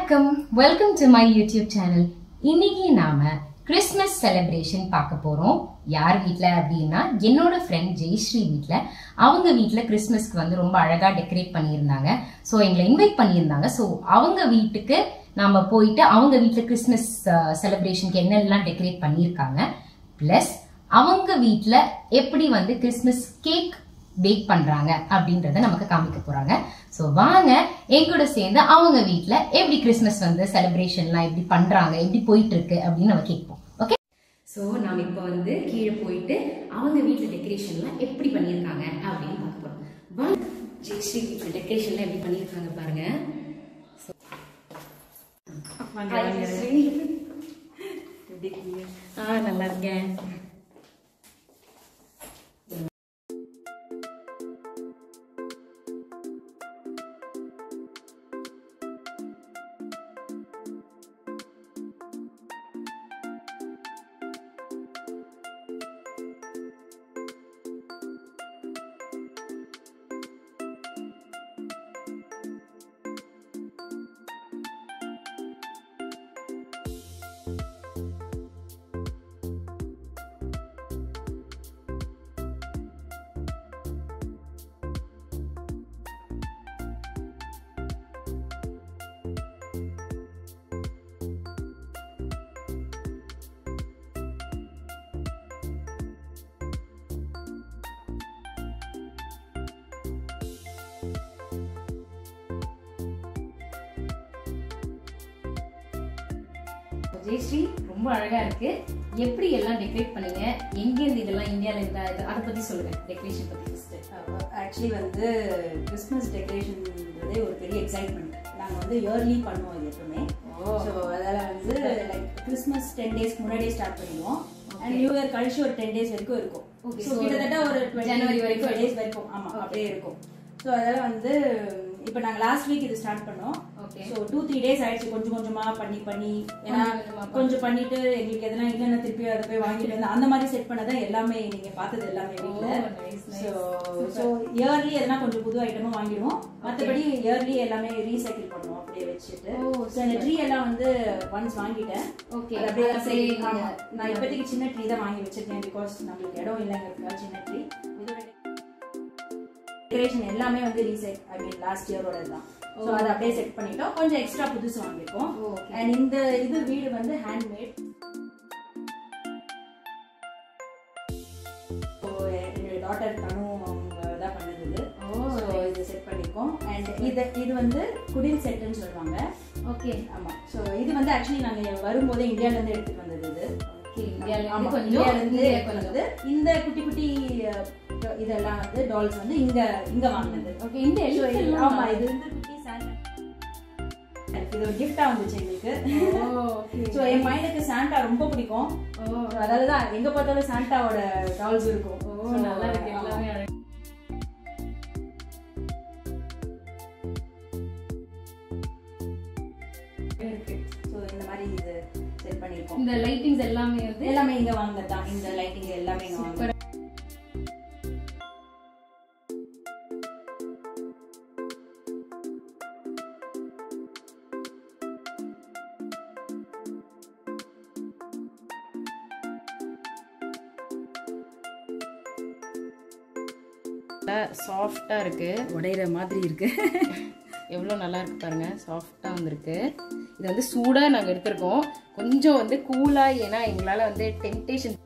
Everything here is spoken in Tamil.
வணக்கம், welcome to my YouTube channel. இன்னைக்கு நாம கிறிஸ்மஸ் செலிப்ரேஷன் பார்க்க போறோம். யார் வீட்ல அப்படின்னா என்னோட ஃப்ரெண்ட் ஜெய்ஸ்ரீ வீட்ல. அவங்க வீட்ல கிறிஸ்மஸ்க்கு வந்து ரொம்ப அழகா டெக்கரேட் பண்ணியிருந்தாங்க. ஸோ எங்களை இன்வைட் பண்ணியிருந்தாங்க. ஸோ அவங்க வீட்டுக்கு நாம போயிட்டு அவங்க வீட்ல கிறிஸ்மஸ் செலிப்ரேஷனுக்கு என்னெல்லாம் டெக்கரேட் பண்ணியிருக்காங்க, பிளஸ் அவங்க வீட்ல எப்படி வந்து கிறிஸ்மஸ் கேக் பேக் பண்றாங்க அப்படின்றத நமக்கு காமிக்க போறாங்க. சோ வாங்க என் கூட சேர்ந்து அவங்க வீட்ல எப்படி கிறிஸ்மஸ் வந்து செலிப்ரேஷன்லாம் எப்படி பண்றாங்க, எப்படி போயிட்டு இருக்கு அப்படின்னு நம்ம கேட்போம். ஓகே, சோ நாம இப்போ வந்து கீழே போயிட்டு அவங்க வீட்ல டெக்கரேஷன்லாம் எப்படி பண்ணியிருக்காங்க அப்படின்னு பார்க்க போறோம். வாங்க, ஜெய்ஸ்ரீ வீட்ல டெக்கரேஷன்லாம் எப்படி பண்ணியிருக்காங்க பாருங்க. நல்லா இருக்கேன். ஜெயஸ்ரீ ரொம்ப அழகா இருக்கு. எப்படி எல்லாம் டெக்கரேட் பண்ணீங்க, எங்க இருந்து இதெல்லாம் இந்தியால இருந்தா, அதை பத்தி சொல்லுங்க. டெக்கரேஷன் பத்தி ஆக்சுவலி வந்து கிறிஸ்மஸ் டெக்கரேஷன்ன்றதே ஒரு பெரிய எக்ஸைட்மெண்ட். நாங்கள் வந்து இயர்லி பண்ணுவோம் இது எப்பவுமே. ஸோ அதில் வந்து லைக் கிறிஸ்மஸ் 10 days முன்னாடியே ஸ்டார்ட் பண்ணிடுவோம். அண்ட் நியூ இயர் கழிச்சு ஒரு 10 days வரைக்கும் இருக்கும். ஸோ கிட்டத்தட்ட ஒரு ஜனவரி வரைக்கும் டேஸ் வரைக்கும் ஆமாம் அப்படியே இருக்கும். ஸோ அதெல்லாம் வந்து இப்போ நாங்கள் லாஸ்ட் வீக் இது ஸ்டார்ட் பண்ணோம். ஸோ 2-3 days ஆயிடுச்சு கொஞ்சம் கொஞ்சமா பண்ணி ஏன்னா கொஞ்சம் பண்ணிட்டு எங்களுக்கு எதனா இல்லைன்னா திருப்பி அதை போய் வாங்கிட்டு வந்து அந்த மாதிரி செட் பண்ணதான் எல்லாமே நீங்க பார்த்தது எல்லாமே வீட்டில். ஸோ இயர்லி எதனா கொஞ்சம் புது ஐட்டமா வாங்கிடுவோம். மற்றபடி இயர்லி எல்லாமே ரீசைக்கிள் பண்ணுவோம் அப்படியே வச்சுட்டு. ஸோ அந்த ட்ரீ எல்லாம் வந்து ஒன்ஸ் வாங்கிட்டேன். அப்படியே நான் இப்போதைக்கு சின்ன ட்ரீ தான் வாங்கி வச்சிருக்கேன். பிகாஸ் நம்மளுக்கு இடம் இல்லைங்கிறதுக்காக சின்ன ட்ரீ. டெக்கரேஷன் எல்லாமே வந்து ரீசைக்கிள் லாஸ்ட் இயரோட தான். ஸோ அதை அப்படியே செட் பண்ணிட்டோம். கொஞ்சம் எக்ஸ்ட்ரா புதுசு வாங்கிருக்கோம். அண்ட் இந்த இது வீடு வந்து ஹேண்ட்மேட். ஸோ என்னுடைய டாட்டர் தனு அவங்க தான் பண்ணது இது. ஸோ இது செட் பண்ணிருக்கோம். அண்ட் இது வந்து குடில் செட்டுன்னு சொல்லுவாங்க. ஓகே, ஆமா. ஸோ இது வந்து ஆக்சுவலி நாங்கள் வரும்போதே இந்தியால இருந்து எடுத்துட்டு வந்தது. இது இந்தியால இருந்து இந்த குட்டி குட்டி இதெல்லாம் வந்து டால்ஸ் வந்து இங்க வாங்கினது. ஓகே, இந்த ஆமா இது வந்து குட்டி சாண்டா. இது ஒரு கிஃப்டா வந்துச்சு எங்களுக்கு. சோ என் பையனுக்கு சாண்டா ரொம்ப பிடிக்கும். அதனாலதான் எங்க பார்த்தாலும் சாண்டாவோட டால்ஸ் இருக்கும். நல்லா இருக்கு, எல்லாமே இருக்கு. சோ இந்த மாதிரி இது செட் பண்ணிருக்கோம். இந்த லைட்டிங்ஸ் எல்லாமே இங்க வாங்கினதுதான். இந்த லைட்டிங் எல்லாமே இங்க வாங்கினது. சாஃப்டா இருக்கு, உடையிற மாதிரி இருக்கு. எவ்வளோ நல்லா இருக்கு பாருங்க, சாஃப்டா வந்திருக்கு. இது வந்து சூடா நாங்கள் எடுத்திருக்கோம். கொஞ்சம் வந்து கூலா, ஏன்னா எங்களால் வந்து டெம்டேஷன்